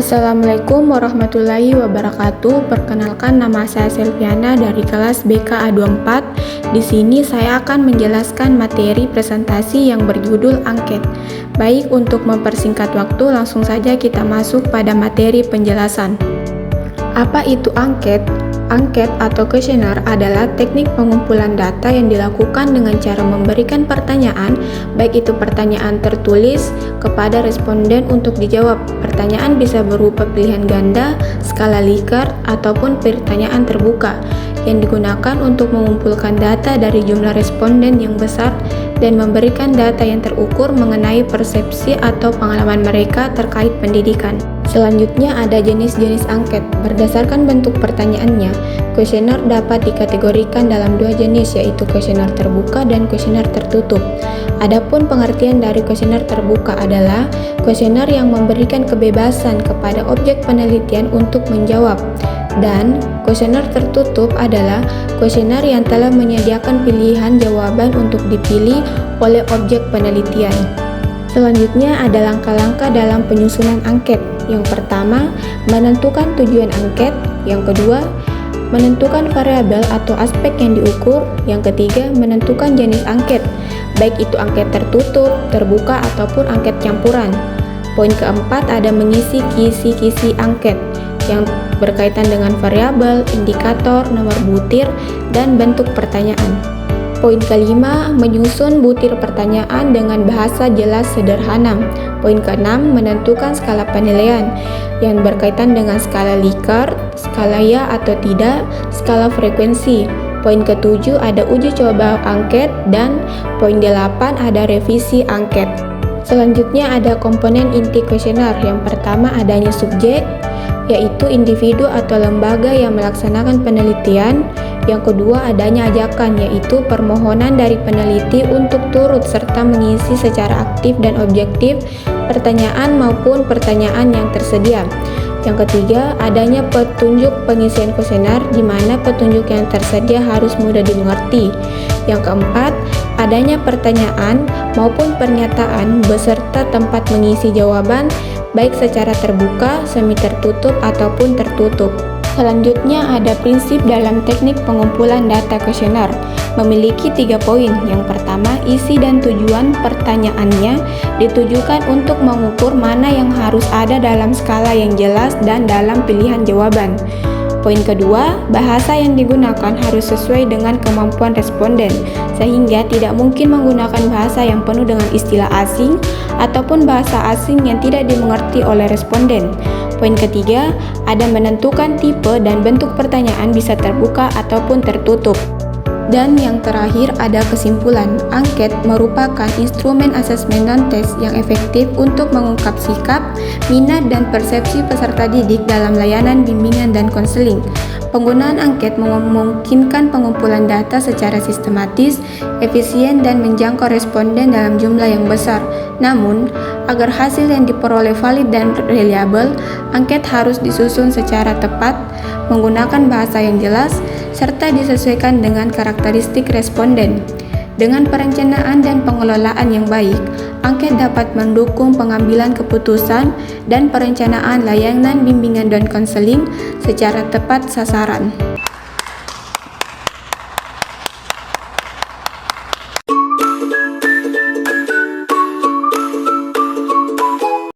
Assalamualaikum warahmatullahi wabarakatuh. Perkenalkan, nama saya Selviana dari kelas BKA24. Di sini saya akan menjelaskan materi presentasi yang berjudul angket. Baik, untuk mempersingkat waktu, langsung saja kita masuk pada materi penjelasan. Apa itu angket? Angket atau kuesioner adalah teknik pengumpulan data yang dilakukan dengan cara memberikan pertanyaan, baik itu pertanyaan tertulis, kepada responden untuk dijawab. Pertanyaan bisa berupa pilihan ganda, skala Likert, ataupun pertanyaan terbuka yang digunakan untuk mengumpulkan data dari jumlah responden yang besar dan memberikan data yang terukur mengenai persepsi atau pengalaman mereka terkait pendidikan. Selanjutnya ada jenis-jenis angket. Berdasarkan bentuk pertanyaannya, kuesioner dapat dikategorikan dalam dua jenis, yaitu kuesioner terbuka dan kuesioner tertutup. Adapun pengertian dari kuesioner terbuka adalah kuesioner yang memberikan kebebasan kepada objek penelitian untuk menjawab, dan kuesioner tertutup adalah kuesioner yang telah menyediakan pilihan jawaban untuk dipilih oleh objek penelitian. Selanjutnya ada langkah-langkah dalam penyusunan angket. Yang pertama, menentukan tujuan angket. Yang kedua, menentukan variabel atau aspek yang diukur. Yang ketiga, menentukan jenis angket, baik itu angket tertutup, terbuka, ataupun angket campuran. Poin keempat ada mengisi kisi-kisi angket yang berkaitan dengan variabel, indikator, nomor butir, dan bentuk pertanyaan. Poin kelima, menyusun butir pertanyaan dengan bahasa jelas sederhana. Poin keenam, menentukan skala penilaian yang berkaitan dengan skala Likert, skala ya atau tidak, skala frekuensi. Poin ketujuh ada uji coba angket, dan poin 8 ada revisi angket. Selanjutnya ada komponen inti kuesioner. Yang pertama adanya subjek, yaitu individu atau lembaga yang melaksanakan penelitian. Yang kedua adanya ajakan, yaitu permohonan dari peneliti untuk turut serta mengisi secara aktif dan objektif pertanyaan maupun pertanyaan yang tersedia. Yang ketiga adanya petunjuk pengisian kuesioner, di mana petunjuk yang tersedia harus mudah dimengerti. Yang keempat adanya pertanyaan maupun pernyataan beserta tempat mengisi jawaban, baik secara terbuka, semi tertutup, ataupun tertutup. Selanjutnya ada prinsip dalam teknik pengumpulan data kuesioner. Memiliki 3 poin. Yang pertama, isi dan tujuan pertanyaannya ditujukan untuk mengukur mana yang harus ada dalam skala yang jelas dan dalam pilihan jawaban. Poin kedua, bahasa yang digunakan harus sesuai dengan kemampuan responden, sehingga tidak mungkin menggunakan bahasa yang penuh dengan istilah asing ataupun bahasa asing yang tidak dimengerti oleh responden. Poin ketiga, ada menentukan tipe dan bentuk pertanyaan bisa terbuka ataupun tertutup. Dan yang terakhir ada kesimpulan. Angket merupakan instrumen asesmen non-tes yang efektif untuk mengungkap sikap, minat, dan persepsi peserta didik dalam layanan bimbingan dan konseling. Penggunaan angket memungkinkan pengumpulan data secara sistematis, efisien, dan menjangkau responden dalam jumlah yang besar. Namun, agar hasil yang diperoleh valid dan reliabel, angket harus disusun secara tepat, menggunakan bahasa yang jelas, serta disesuaikan dengan karakteristik responden. Dengan perencanaan dan pengelolaan yang baik, angket dapat mendukung pengambilan keputusan dan perencanaan layanan bimbingan dan konseling secara tepat sasaran.